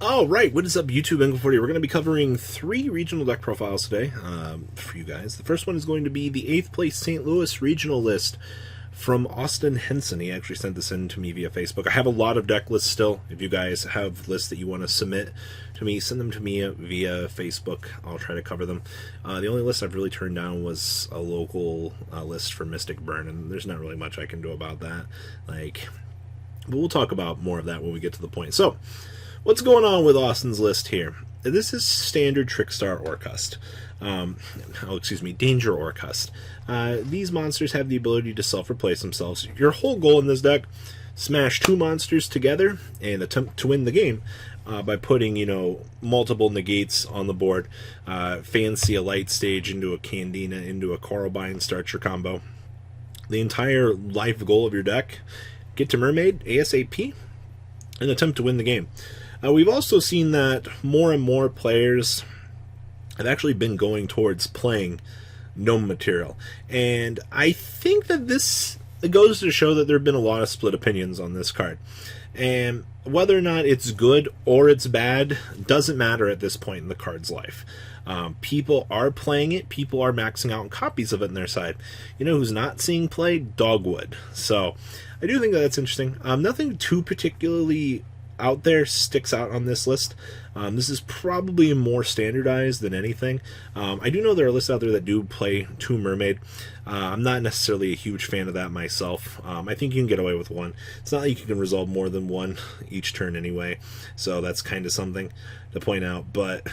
All right, what is up, YouTube Angle 40? We're going to be covering 3 regional deck profiles today for you guys. The first one is going to be the 8th place St. Louis Regionalist from Austin Henson. He actually sent this in to me via Facebook. I have a lot of deck lists still. If you guys have lists that you want to submit to me, send them to me via Facebook. I'll try to cover them. The only list I've really turned down was a local list for Mystic Burn, and there's not really much I can do about that. But we'll talk about more of that when we get to the point. So, what's going on with Austin's list here? This is standard Trickstar Orcust. Danger Orcust. These monsters have the ability to self-replace themselves. Your whole goal in this deck, smash 2 monsters together and attempt to win the game by putting, multiple negates on the board. Fancy a Light Stage into a Candina, into a Coralbine, start your combo. The entire life goal of your deck, get to Mermaid ASAP and attempt to win the game. We've also seen that more and more players have actually been going towards playing gnome material. And I think that this goes to show that there have been a lot of split opinions on this card. And whether or not it's good or it's bad doesn't matter at this point in the card's life. People are playing it. People are maxing out copies of it on their side. You know who's not seeing play? Dogwood. So I do think that that's interesting. Nothing too particularly out there sticks out on this list. This is probably more standardized than anything. I do know there are lists out there that do play 2 Mermaid. I'm not necessarily a huge fan of that myself. I think you can get away with 1. It's not like you can resolve more than 1 each turn anyway, so that's kind of something to point out. But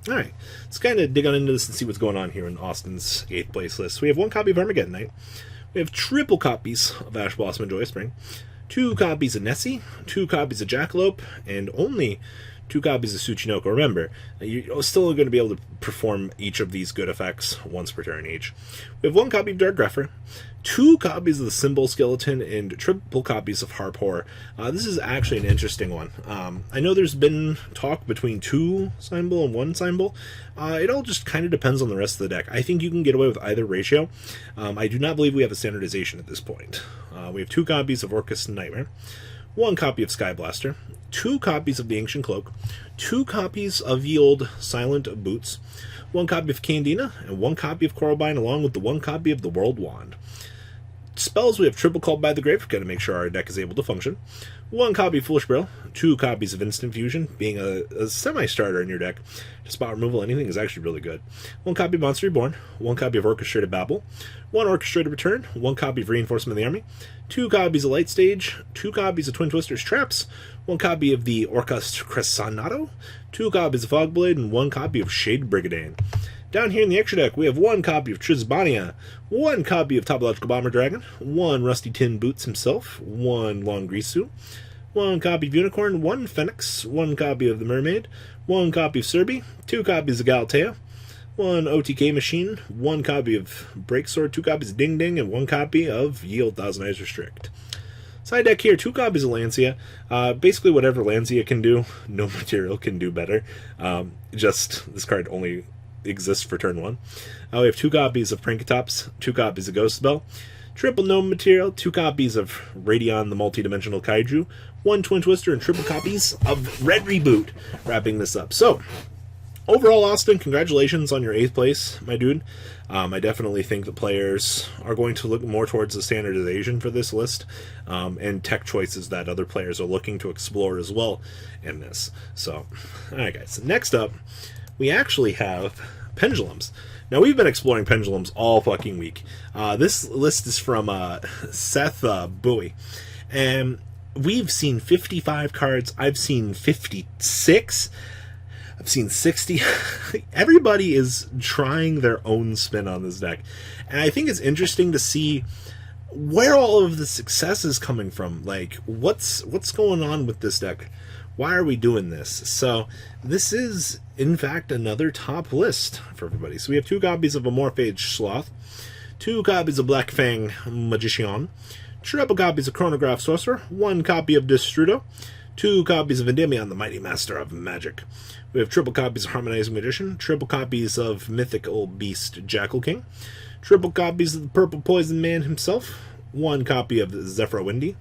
alright, let's kind of dig on into this and see what's going on here in Austin's 8th place list. We have 1 copy of Armageddon Knight. We have triple copies of Ash Blossom and Joyous Spring, 2 copies of Nessie, 2 copies of Jackalope, and only 2 copies of Tsuchinoko. Remember, you're still going to be able to perform each of these good effects once per turn each. We have 1 copy of Dark Grepher, 2 copies of the Symbol Skeleton, and triple copies of Harp Horror. This is actually an interesting one. I know there's been talk between 2 symbol and 1 symbol. It all just kind of depends on the rest of the deck. I think you can get away with either ratio. I do not believe we have a standardization at this point. We have 2 copies of Orcust Nightmare, 1 copy of Skyblaster, 2 copies of the Ancient Cloak, 2 copies of Ye Olde Silent Boots, 1 copy of Candina, and 1 copy of Coralbine, along with the 1 copy of the World Wand. Spells, we have triple Called by the Grave, got to make sure our deck is able to function. 1 copy of Foolish Braille, 2 copies of Instant Fusion, being a semi-starter in your deck. Spot removal, anything is actually really good. 1 copy of Monster Reborn, 1 copy of Orchestrated Babel, 1 Orchestrated Return, 1 copy of Reinforcement of the Army, 2 copies of Light Stage, 2 copies of Twin Twister's Traps, 1 copy of the Orcust Crescinato, 2 copies of Fogblade, and 1 copy of Shade Brigadane. Down here in the extra deck, we have 1 copy of Trizbania, 1 copy of Topological Bomber Dragon, 1 Rusty Tin Boots himself, 1 Long Grisu, 1 copy of Unicorn, 1 Phoenix, 1 copy of the Mermaid, 1 copy of Serbi, 2 copies of Galatea, 1 OTK Machine, 1 copy of Breaksword, 2 copies of Ding Ding, and 1 copy of Yield Thousand Eyes Restrict. Side deck here, 2 copies of Lancia. Basically whatever Lancia can do, no material can do better. Just, this card only exists for turn 1. We have 2 copies of Prankatops, 2 copies of Ghost Spell, triple gnome material, 2 copies of Radion the Multidimensional Kaiju, 1 Twin Twister, and triple copies of Red Reboot, wrapping this up. So, overall, Austin, congratulations on your 8th place, my dude. I definitely think that players are going to look more towards the standardization for this list, and tech choices that other players are looking to explore as well in this. So, alright guys, next up, we actually have Pendulums. Now, we've been exploring Pendulums all fucking week. This list is from Seth Bowie. And we've seen 55 cards. I've seen 56. I've seen 60. Everybody is trying their own spin on this deck. And I think it's interesting to see where all of the success is coming from. Like, what's going on with this deck? Why are we doing this? So, this is, in fact, another top list for everybody. So we have 2 copies of Amorphage Sloth, 2 copies of Black Fang Magician, triple copies of Chronograph Sorcerer, 1 copy of Destrudo, 2 copies of Endymion, the Mighty Master of Magic. We have triple copies of Harmonizing Magician, triple copies of Mythical Beast Jackal King, triple copies of the Purple Poison Man himself, 1 copy of Zephyr Windy,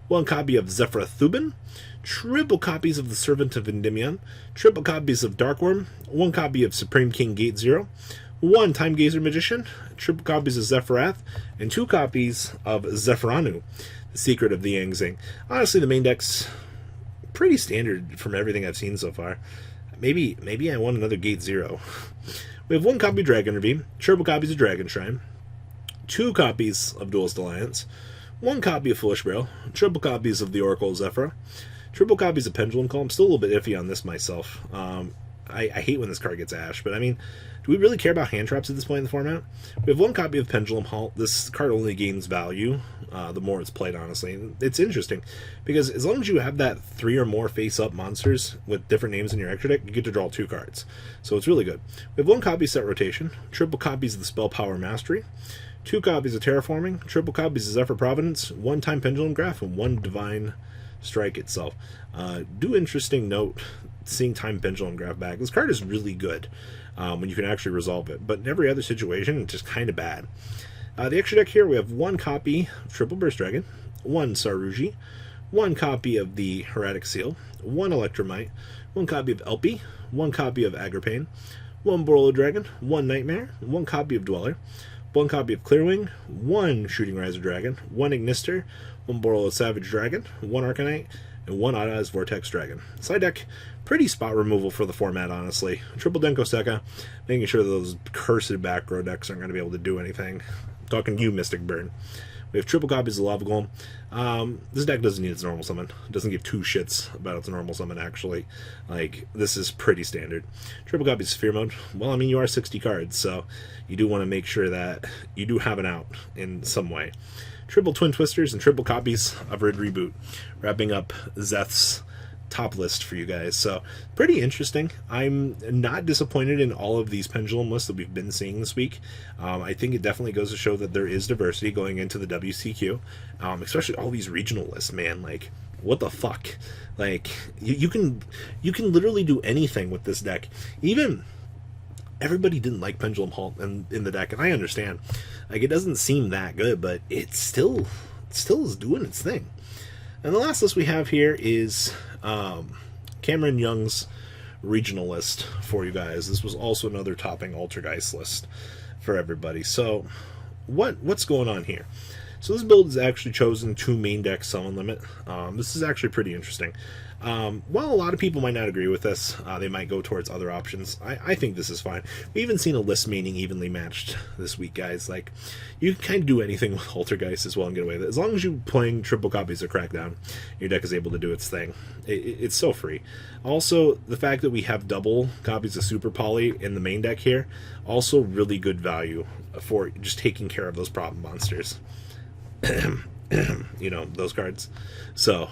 1 copy of Zephyr Thubin, triple copies of the Servant of Endymion, triple copies of Darkworm, 1 copy of Supreme King Gate Zero, 1 Time Gazer Magician, triple copies of Zephyrath, and 2 copies of Zephyranu, the Secret of the Yang Zing. Honestly, the main deck's pretty standard from everything I've seen so far. Maybe I want another Gate Zero. We have 1 copy of Dragon Ravine, triple copies of Dragon Shrine, 2 copies of Duelist Alliance, 1 copy of Foolish Braille, triple copies of the Oracle Zephyr, triple copies of Pendulum Call. I'm still a little bit iffy on this myself. I hate when this card gets ash, but I mean, do we really care about hand traps at this point in the format? We have 1 copy of Pendulum Halt. This card only gains value the more it's played, honestly. And it's interesting, because as long as you have that 3 or more face-up monsters with different names in your extra deck, you get to draw 2 cards. So it's really good. We have 1 copy of Set Rotation, triple copies of the Spell Power Mastery, 2 copies of Terraforming, triple copies of Zephyr Providence, 1 Time Pendulum Graph, and 1 Divine Strike itself. Do interesting note seeing Time Pendulum Graph back. This card is really good when you can actually resolve it, but in every other situation, it's just kind of bad. The extra deck here, we have 1 copy of Triple Burst Dragon, 1 Saruji, 1 copy of the Heretic Seal, 1 Electromite, 1 copy of Elpie, 1 copy of Agripane, 1 Borolo Dragon, 1 Nightmare, 1 copy of Dweller, 1 copy of Clearwing, 1 Shooting Riser Dragon, 1 Ignister, 1 Borolo Savage Dragon, 1 Arcanite, and 1 Auda's Vortex Dragon. Side deck, pretty spot removal for the format, honestly. Triple Denko Sekka, making sure those cursed back row decks aren't going to be able to do anything. I'm talking to you, Mystic Burn. We have triple copies of Lava Golem. This deck doesn't need its normal summon. It doesn't give 2 shits about its normal summon, actually. Like, this is pretty standard. Triple copies of Fear Mode. Well, I mean, you are 60 cards, so you do want to make sure that you do have an out in some way. Triple Twin Twisters and triple copies of Red Reboot, wrapping up Zeth's top list for you guys. So pretty interesting. I'm not disappointed in all of these Pendulum lists that we've been seeing this week. I think it definitely goes to show that there is diversity going into the WCQ, especially all these regional lists, man. Like, what the fuck? Like, you can literally do anything with this deck. Even everybody didn't like Pendulum Halt in the deck, and I understand. Like, it doesn't seem that good, but it still is doing its thing. And the last list we have here is Cameron Young's Regionalist for you guys. This was also another topping Altergeist list for everybody. So what's going on here? So this build has actually chosen 2 main deck summon limit. This is actually pretty interesting. While a lot of people might not agree with this, they might go towards other options. I think this is fine. We even seen a list meaning evenly matched this week, guys. Like, you can kind of do anything with Altergeist as well and get away with it. As long as you're playing triple copies of Crackdown, your deck is able to do its thing. It's so free. Also, the fact that we have double copies of Super Poly in the main deck here, also really good value for just taking care of those problem monsters. You know, those cards. So,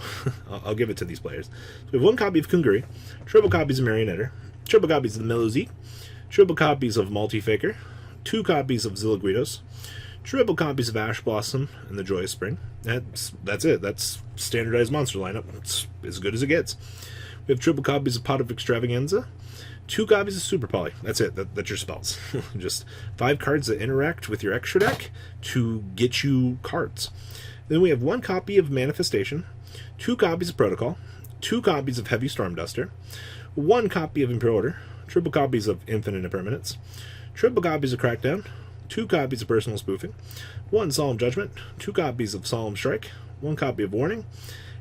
I'll give it to these players. So we have 1 copy of Kunguri, triple copies of Marionetter, triple copies of the Melozique, triple copies of Multi-Faker, 2 copies of Zillaguidos, triple copies of Ash Blossom and the Joyous Spring. That's it. That's standardized monster lineup. It's as good as it gets. We have triple copies of Pot of Extravaganza, 2 copies of Super Poly. That's it. That's your spells. Just 5 cards that interact with your extra deck to get you cards. Then we have 1 copy of Manifestation, 2 copies of Protocol, 2 copies of Heavy Storm Duster, 1 copy of Imperial Order, triple copies of Infinite Impermanence, triple copies of Crackdown, 2 copies of Personal Spoofing, 1 Solemn Judgment, 2 copies of Solemn Strike, 1 copy of Warning,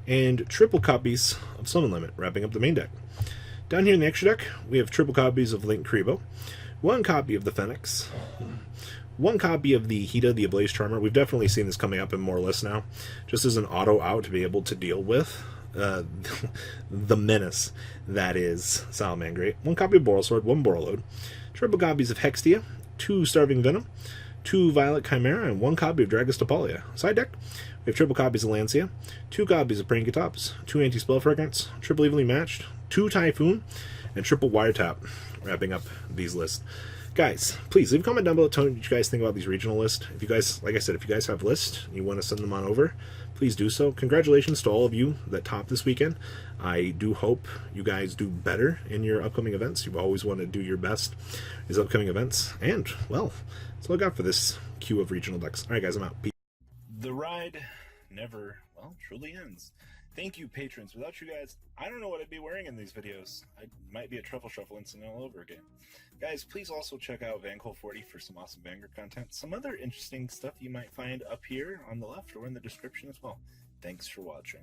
and triple copies of Summon Limit, wrapping up the main deck. Down here in the extra deck, we have triple copies of Link Kribo, 1 copy of the Phoenix, 1 copy of the Hida, the Ablaze Charmer. We've definitely seen this coming up in more lists now, just as an auto out to be able to deal with the menace that is Salamangreat. 1 copy of Borosword, 1 Borreload, triple copies of Hextia, 2 Starving Venom, 2 Violet Chimera, and 1 copy of Dragostopolia. Side deck, we have triple copies of Lancia, 2 copies of Prankatops, 2 Anti-Spell Fragrance, triple Evenly Matched, 2 Typhoon, and triple Wiretap, wrapping up these lists. Guys, please leave a comment down below telling me what you guys think about these regional lists. If you guys, like I said, if you guys have lists and you want to send them on over, please do so. Congratulations to all of you that topped this weekend. I do hope you guys do better in your upcoming events. You always want to do your best in these upcoming events. And, well, that's all I got for this queue of regional decks. All right, guys, I'm out. Peace. The ride never, well, truly ends. Thank you, patrons. Without you guys, I don't know what I'd be wearing in these videos. I might be a truffle shuffle incident all over again. Guys, please also check out Vanquil40 for some awesome Vanguard content. Some other interesting stuff you might find up here on the left or in the description as well. Thanks for watching.